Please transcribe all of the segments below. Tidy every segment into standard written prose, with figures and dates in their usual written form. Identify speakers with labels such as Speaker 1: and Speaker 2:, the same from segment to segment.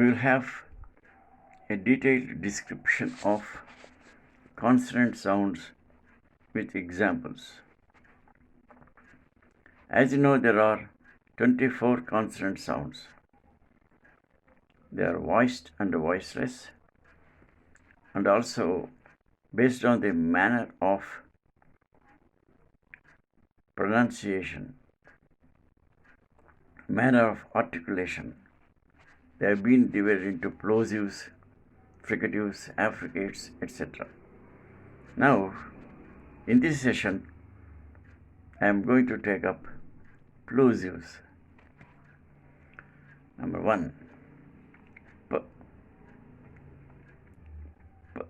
Speaker 1: we will have a detailed description of consonant sounds with examples. As you know, there are 24 consonant sounds. They are voiced and voiceless, and also based on the manner of pronunciation, manner of articulation, they have been divided into plosives, fricatives, affricates, etc. Now, in this session, I am going to take up plosives. Number 1, P. P.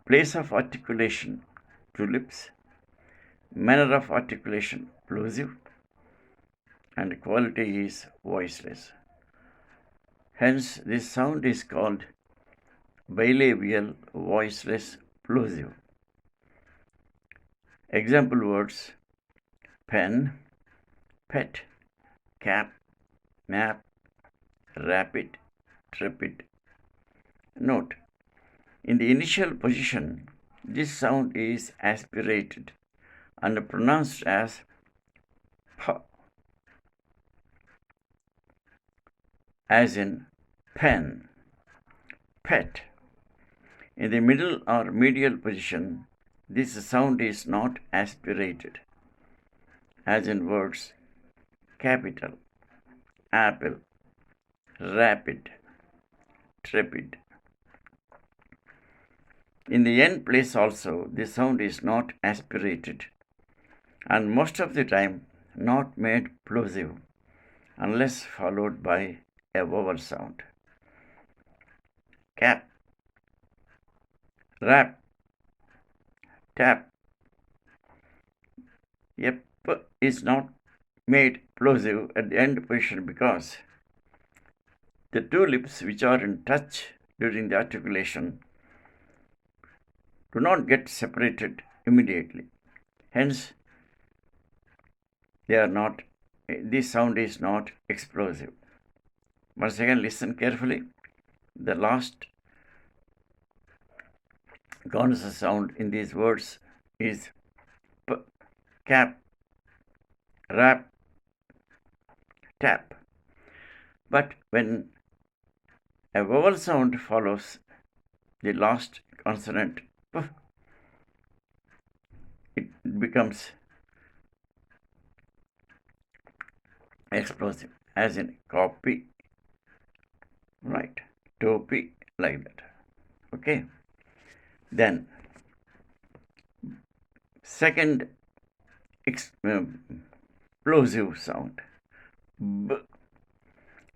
Speaker 1: Place of articulation, two lips. Manner of articulation, plosive. And quality is voiceless. Hence, this sound is called bilabial voiceless plosive. Example words: pen, pet, cap, map, rapid, trepid. Note, in the initial position, this sound is aspirated and pronounced as p, as in pen, pet. In the middle or medial position, this sound is not aspirated, as in words capital, apple, rapid, trepid. In the end place also, the sound is not aspirated, and most of the time not made plosive, unless followed by a vowel sound. Cap, rap, tap. A p is not made plosive at the end position because the two lips which are in touch during the articulation do not get separated immediately. Hence, this sound is not explosive. Once again, listen carefully. The last consonant sound in these words is p, cap, rap, tap. But when a vowel sound follows the last consonant, p, it becomes explosive, as in copy, right, topi, like that. Okay. Then, second plosive sound, b.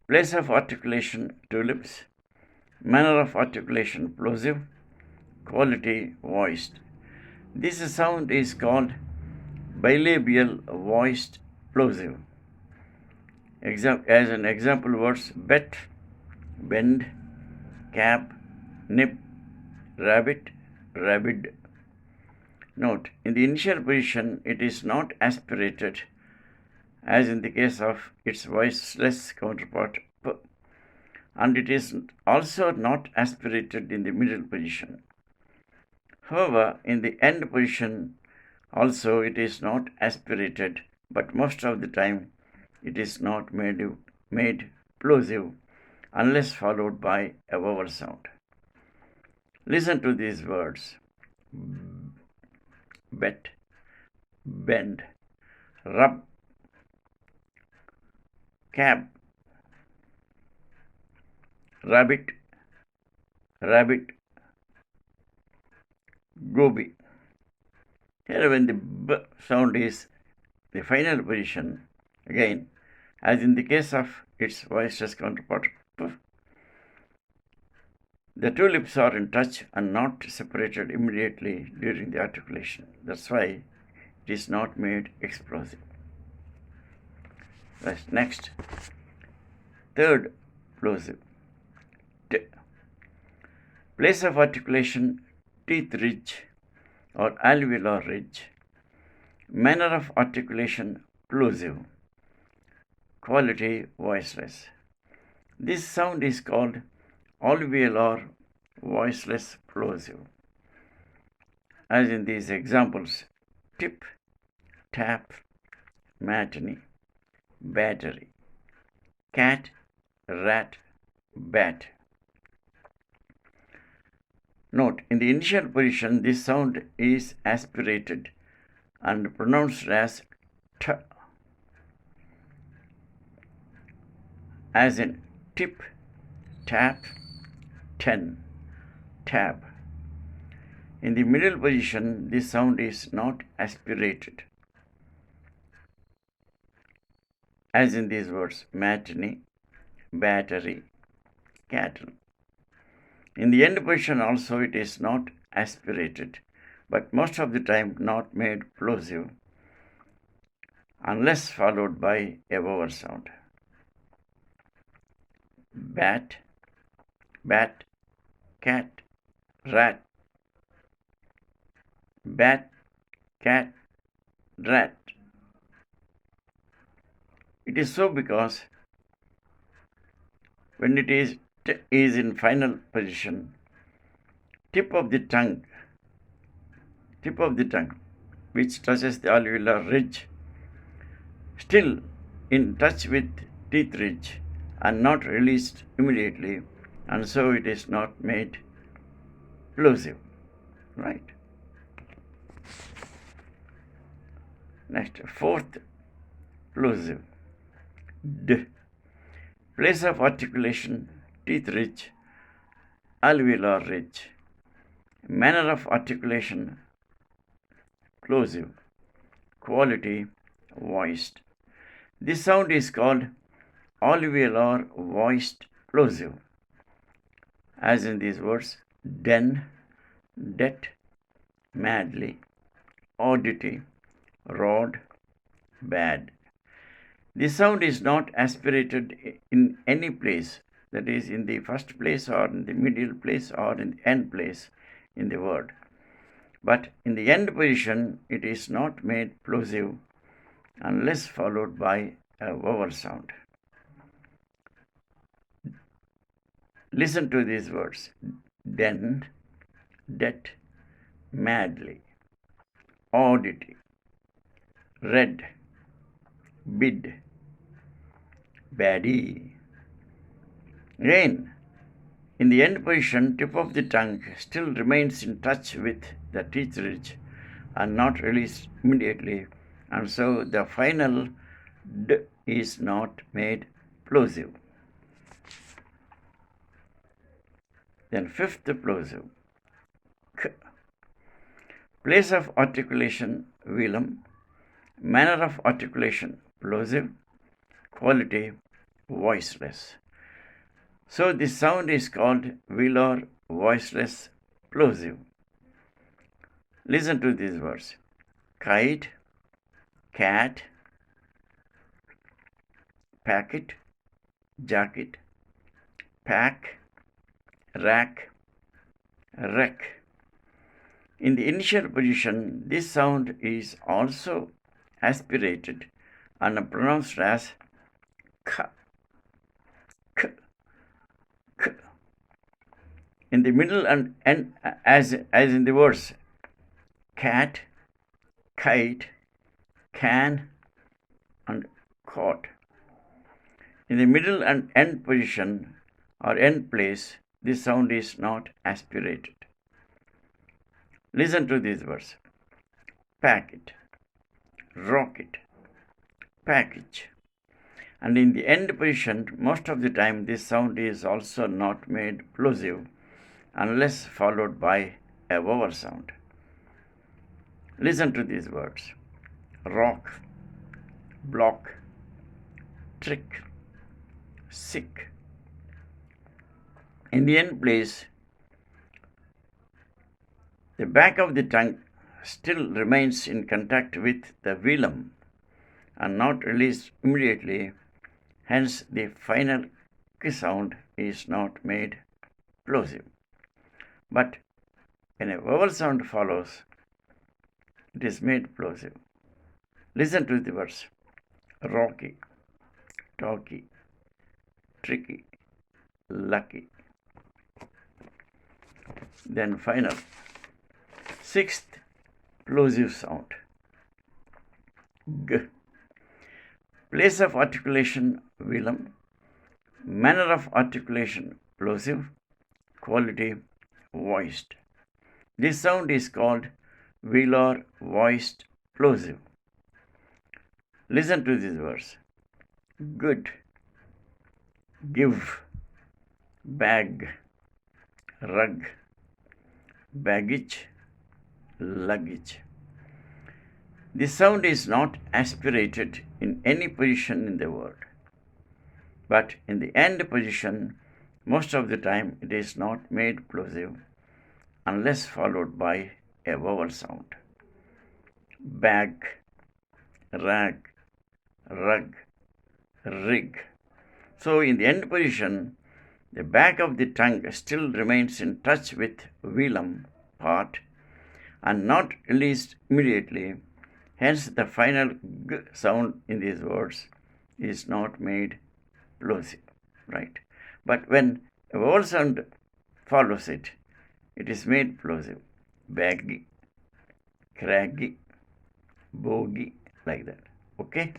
Speaker 1: Place of articulation, two lips. Manner of articulation, plosive. Quality, voiced. This sound is called bilabial voiced plosive. As an example words: bet, bend, cap, nip, rabbit, rabid. Note, in the initial position, it is not aspirated, as in the case of its voiceless counterpart p, and it is also not aspirated in the middle position. However, in the end position also it is not aspirated, but most of the time it is not made plosive unless followed by a vowel sound. Listen to these words: bet, bend, rub, cab, rabbit, rabbit, goby. Here, when the b sound is the final position, again, as in the case of its voiceless counterpart p, the two lips are in touch and not separated immediately during the articulation. That's why it is not made explosive. Next, third plosive, t. Place of articulation, teeth ridge or alveolar ridge. Manner of articulation, plosive. quality voiceless. This sound is called alveolar voiceless plosive. As in these examples, tip, tap, matinee, battery, cat, rat, bat. Note, in the initial position, this sound is aspirated and pronounced as t, as in tip, tap, ten, tab. In the middle position, this sound is not aspirated, as in these words, matinee, battery, cattle. In the end position also it is not aspirated, but most of the time not made plosive, unless followed by a vowel sound. Bat, bat, cat, rat. Bat, cat, rat. It is so because when it is in final position, tip of the tongue, which touches the alveolar ridge, still in touch with teeth ridge and not released immediately, and so it is not made plosive, right? Next, fourth plosive, d. Place of articulation, teeth ridge, alveolar ridge. Manner of articulation, plosive. Quality, voiced. This sound is called alveolar voiced plosive, as in these words, den, det, madly, oddity, rod, bad. This sound is not aspirated in any place, that is, in the first place or in the middle place or in the end place in the word. But in the end position, it is not made plosive unless followed by a vowel sound. Listen to these words: den, det, madly, oddity, red, bid, baddie. Again, in the end position, tip of the tongue still remains in touch with the teeth ridge and not released immediately, and so the final d is not made plosive. Then fifth plosive, k. Place of articulation, velum. Manner of articulation, plosive. Quality, voiceless. So this sound is called velar voiceless plosive. Listen to these words: kite, cat, packet, jacket, pack, rack, wreck. In the initial position, this sound is also aspirated and pronounced as k, k, k. In the middle and end, as in the words cat, kite, can, and caught. In the middle and end position or end place, this sound is not aspirated. Listen to these words: packet, rocket, package. And in the end position, most of the time, this sound is also not made plosive unless followed by a vowel sound. Listen to these words: rock, block, trick, sick. In the end place, the back of the tongue still remains in contact with the velum and not released immediately, hence the final k sound is not made plosive. But when a vowel sound follows, it is made plosive. Listen to the words: rocky, talky, tricky, lucky. Then final. Sixth plosive sound. G. Place of articulation, velum. Manner of articulation, plosive. Quality, voiced. This sound is called velar voiced plosive. Listen to these words. Good, give, bag, rug, baggage, luggage. This sound is not aspirated in any position in the word, but in the end position, most of the time it is not made plosive unless followed by a vowel sound. Bag, rag, rug, rig. So in the end position, the back of the tongue still remains in touch with velum part and not released immediately. Hence, the final g sound in these words is not made plosive, right? But when a vowel sound follows it, it is made plosive. Baggy, craggy, bogey, like that. Okay?